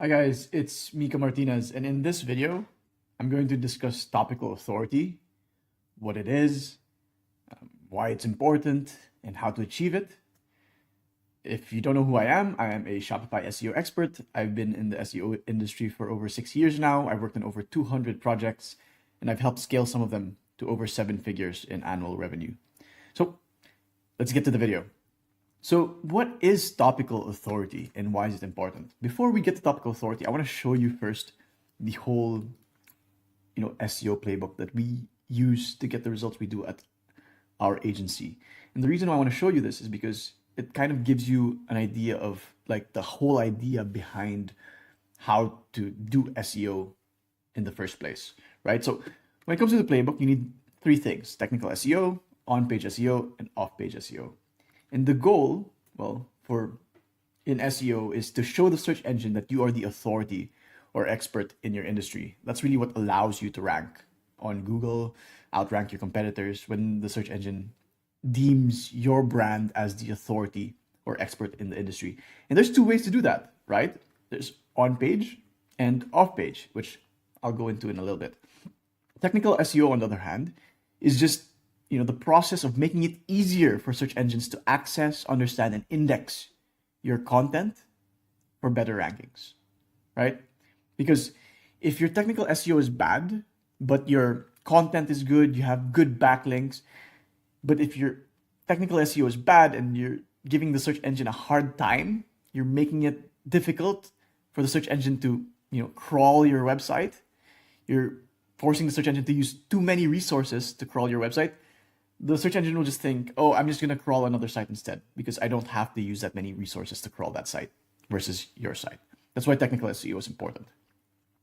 Hi guys, it's Mika Martinez, and in this video, I'm going to discuss topical authority, what it is, why it's important, and how to achieve it. If you don't know who I am a Shopify SEO expert. I've been in the SEO industry for over 6 years now. I've worked on over 200 projects, and I've helped scale some of them to over 7 figures in annual revenue. So let's get to the video. So what is topical authority and why is it important? Before we get to topical authority, I want to show you first the whole, SEO playbook that we use to get the results we do at our agency. And the reason why I want to show you this is because it kind of gives you an idea of like the whole idea behind how to do SEO in the first place, right? So when it comes to the playbook, you need three things: technical SEO, on-page SEO, and off-page SEO. And the goal, in SEO is to show the search engine that you are the authority or expert in your industry. That's really what allows you to rank on Google, outrank your competitors when the search engine deems your brand as the authority or expert in the industry. And there's two ways to do that, right? There's on-page and off-page, which I'll go into in a little bit. Technical SEO, on the other hand, is just the process of making it easier for search engines to access, understand, and index your content for better rankings, right? Because if your technical SEO is bad, but your content is good, you have good backlinks, but if your technical SEO is bad and you're giving the search engine a hard time, you're making it difficult for the search engine to, crawl your website, you're forcing the search engine to use too many resources to crawl your website, the search engine will just think, oh, I'm just going to crawl another site instead because I don't have to use that many resources to crawl that site versus your site. That's why technical SEO is important.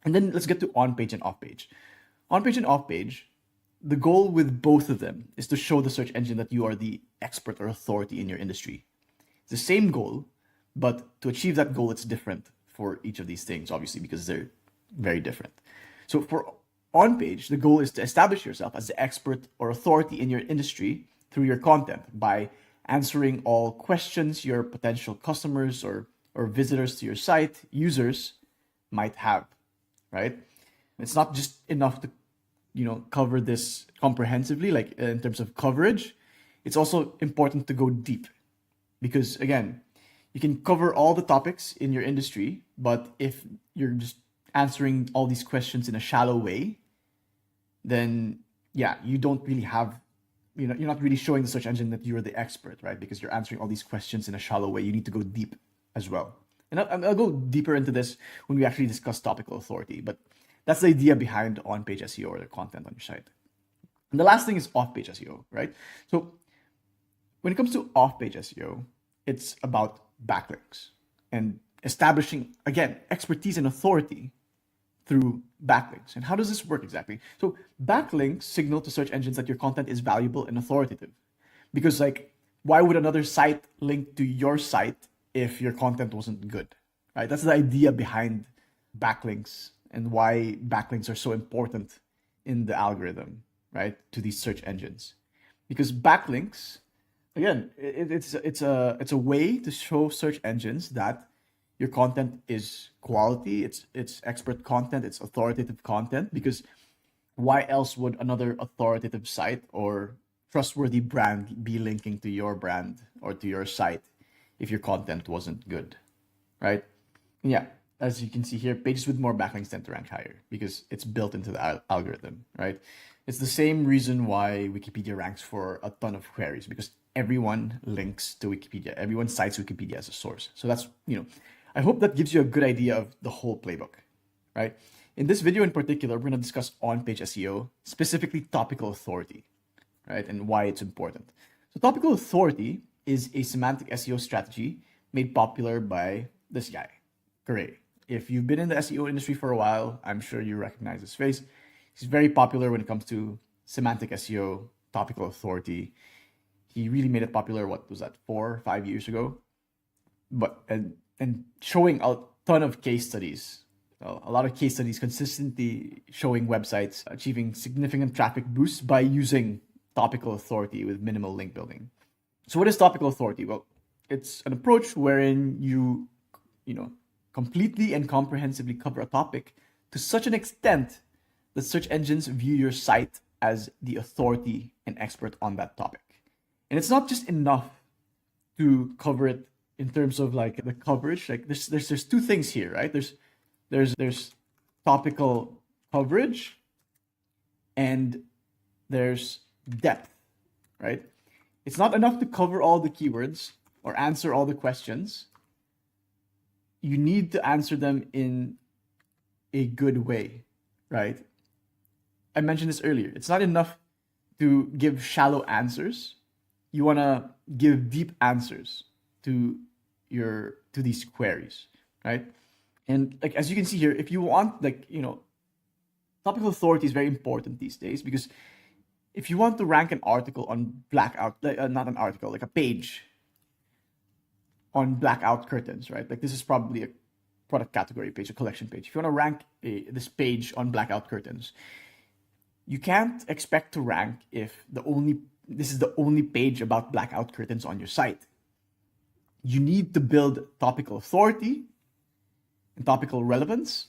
And then let's get to on-page and off-page. On-page and off-page, the goal with both of them is to show the search engine that you are the expert or authority in your industry. It's the same goal, but to achieve that goal, it's different for each of these things, obviously, because they're very different. So for on-page, the goal is to establish yourself as the expert or authority in your industry through your content by answering all questions your potential customers or visitors to your site, users, might have, right? It's not just enough to, cover this comprehensively, like in terms of coverage. It's also important to go deep because, again, you can cover all the topics in your industry, but if you're just answering all these questions in a shallow way, then you don't really have, you're not really showing the search engine that you're the expert, right? Because you're answering all these questions in a shallow way. You need to go deep as well. And I'll go deeper into this when we actually discuss topical authority, but that's the idea behind on-page SEO or the content on your site. And the last thing is off-page SEO, right? So when it comes to off-page SEO, it's about backlinks and establishing, again, expertise and authority through backlinks. And how does this work exactly? So backlinks signal to search engines that your content is valuable and authoritative. Because why would another site link to your site if your content wasn't good, right? That's the idea behind backlinks and why backlinks are so important in the algorithm, right? To these search engines. Because backlinks, again, it's a way to show search engines that your content is quality, it's expert content, it's authoritative content, because why else would another authoritative site or trustworthy brand be linking to your brand or to your site if your content wasn't good, right? And as you can see here, pages with more backlinks tend to rank higher because it's built into the algorithm, right? It's the same reason why Wikipedia ranks for a ton of queries, because everyone links to Wikipedia. Everyone cites Wikipedia as a source. So that's, I hope that gives you a good idea of the whole playbook, right? In this video in particular, we're going to discuss on-page SEO, specifically topical authority, right? And why it's important. So topical authority is a semantic SEO strategy made popular by this guy, Gray. If you've been in the SEO industry for a while, I'm sure you recognize his face. He's very popular when it comes to semantic SEO, topical authority. He really made it popular, 4 or 5 years ago? And showing a ton of case studies, a lot of case studies consistently showing websites achieving significant traffic boosts by using topical authority with minimal link building. So what is topical authority? Well, it's an approach wherein you completely and comprehensively cover a topic to such an extent that search engines view your site as the authority and expert on that topic. And it's not just enough to cover it in terms of like the coverage. Like there's two things here, right? There's topical coverage and there's depth, right? It's not enough to cover all the keywords or answer all the questions. You need to answer them in a good way, right? I mentioned this earlier. It's not enough to give shallow answers. You want to give deep answers to these queries, right? And like as you can see here, if you want topical authority is very important these days, because if you want to rank an article on blackout, not an article, like a page on blackout curtains, right? Like this is probably a product category page, a collection page. If you want to rank this page on blackout curtains, you can't expect to rank if this is the only page about blackout curtains on your site. You need to build topical authority and topical relevance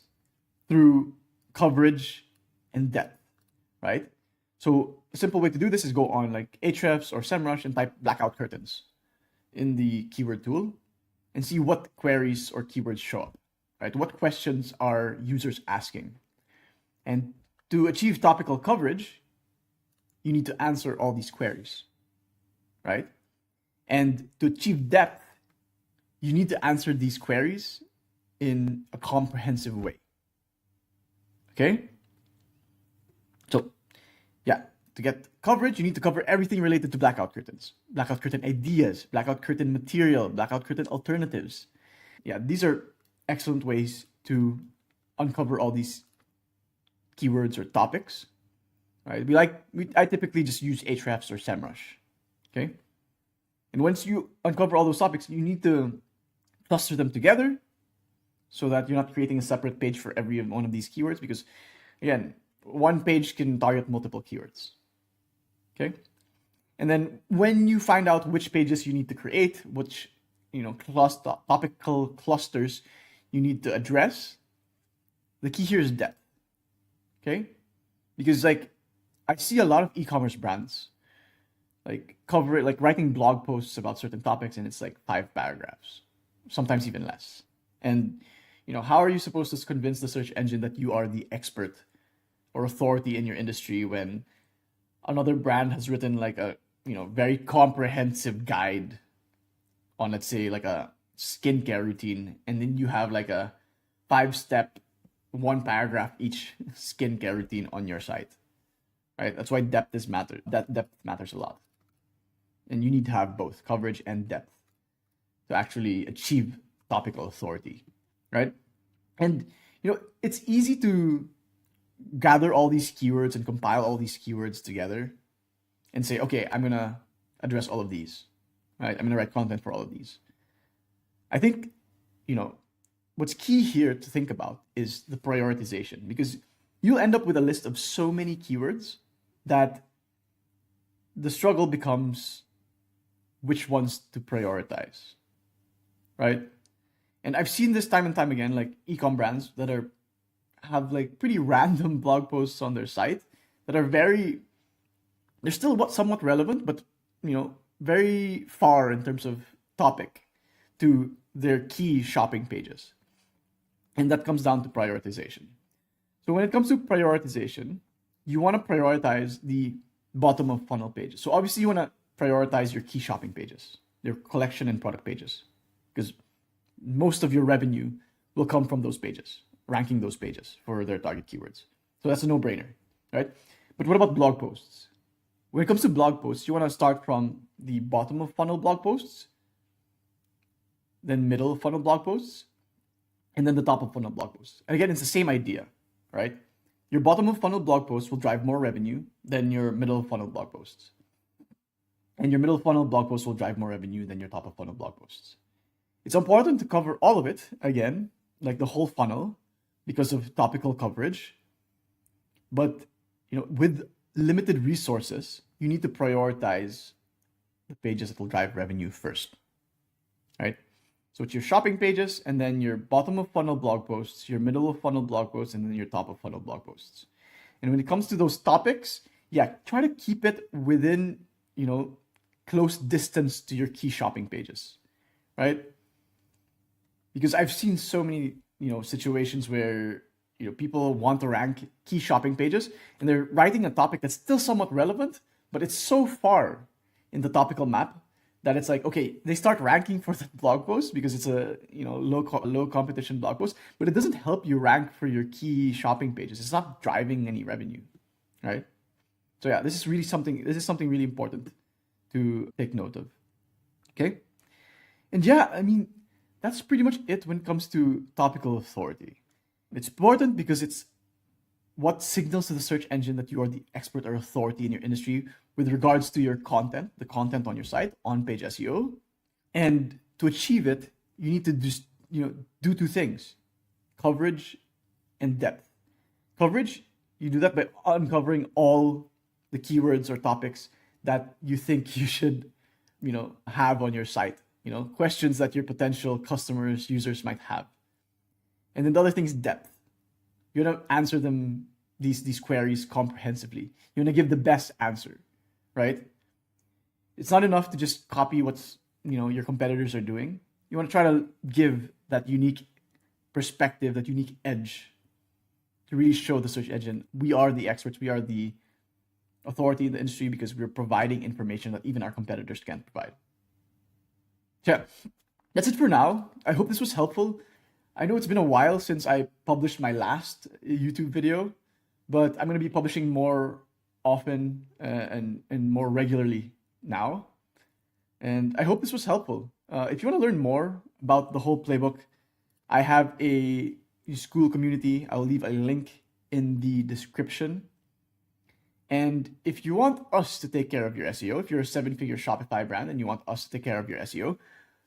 through coverage and depth, right? So a simple way to do this is go on like Ahrefs or SEMrush and type blackout curtains in the keyword tool and see what queries or keywords show up, right? What questions are users asking? And to achieve topical coverage, you need to answer all these queries, right? And to achieve depth, you need to answer these queries in a comprehensive way. Okay? So, yeah, to get coverage, you need to cover everything related to blackout curtains, blackout curtain ideas, blackout curtain material, blackout curtain alternatives. Yeah, these are excellent ways to uncover all these keywords or topics, right? I typically just use Ahrefs or SEMrush, okay? And once you uncover all those topics, you need to cluster them together so that you're not creating a separate page for every one of these keywords, because again, one page can target multiple keywords, okay? And then when you find out which pages you need to create, which topical clusters you need to address, the key here is depth. Okay? Because like I see a lot of e-commerce brands like cover it, like writing blog posts about certain topics, and it's like 5 paragraphs, sometimes even less. And how are you supposed to convince the search engine that you are the expert or authority in your industry when another brand has written like a very comprehensive guide on, let's say, like a skincare routine, and then you have like a 5-step 1 paragraph each skincare routine on your site, right? That's why depth matters a lot. And you need to have both coverage and depth to actually achieve topical authority, right? And it's easy to gather all these keywords and compile all these keywords together and say, okay, I'm gonna address all of these, right? I'm gonna write content for all of these. I think what's key here to think about is the prioritization, because you'll end up with a list of so many keywords that the struggle becomes which ones to prioritize, right? And I've seen this time and time again, like e-com brands that have like pretty random blog posts on their site that are they're still somewhat relevant, but very far in terms of topic to their key shopping pages. And that comes down to prioritization. So when it comes to prioritization, you want to prioritize the bottom of funnel pages. So obviously you want to prioritize your key shopping pages, your collection and product pages, because most of your revenue will come from those pages, ranking those pages for their target keywords. So that's a no-brainer, right? But what about blog posts? When it comes to blog posts, you want to start from the bottom of funnel blog posts, then middle of funnel blog posts, and then the top of funnel blog posts. And again, it's the same idea, right? Your bottom of funnel blog posts will drive more revenue than your middle of funnel blog posts. And your middle funnel blog posts will drive more revenue than your top of funnel blog posts. It's important to cover all of it, again, like the whole funnel, because of topical coverage. But with limited resources, you need to prioritize the pages that will drive revenue first, right? So it's your shopping pages, and then your bottom of funnel blog posts, your middle of funnel blog posts, and then your top of funnel blog posts. And when it comes to those topics, yeah, try to keep it within, close distance to your key shopping pages, right? Because I've seen so many, situations where, people want to rank key shopping pages and they're writing a topic that's still somewhat relevant, but it's so far in the topical map that it's like, okay, they start ranking for the blog post because it's a, low competition blog post, but it doesn't help you rank for your key shopping pages. It's not driving any revenue, right? So yeah, this is something really important to take note of. Okay. And yeah, I mean, that's pretty much it when it comes to topical authority. It's important because it's what signals to the search engine that you are the expert or authority in your industry with regards to your content, the content on your site, on-page SEO. And to achieve it, you need to just, do two things: coverage and depth. Coverage, you do that by uncovering all the keywords or topics that you think you should, have on your site. Questions that your potential customers, users might have. And then the other thing is depth. You want to answer them, these queries comprehensively. You want to give the best answer, right? It's not enough to just copy what's, your competitors are doing. You want to try to give that unique perspective, that unique edge to really show the search engine we are the experts, we are the authority in the industry because we're providing information that even our competitors can't provide. So yeah, that's it for now. I hope this was helpful. I know it's been a while since I published my last YouTube video, but I'm going to be publishing more often and more regularly now. And I hope this was helpful. If you want to learn more about the whole playbook, I have a school community. I'll leave a link in the description. And if you want us to take care of your SEO, if you're a 7-figure Shopify brand and you want us to take care of your SEO,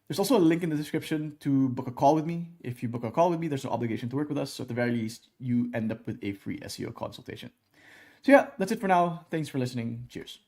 there's also a link in the description to book a call with me. If you book a call with me, there's no obligation to work with us. So at the very least, you end up with a free SEO consultation. So yeah, that's it for now. Thanks for listening. Cheers.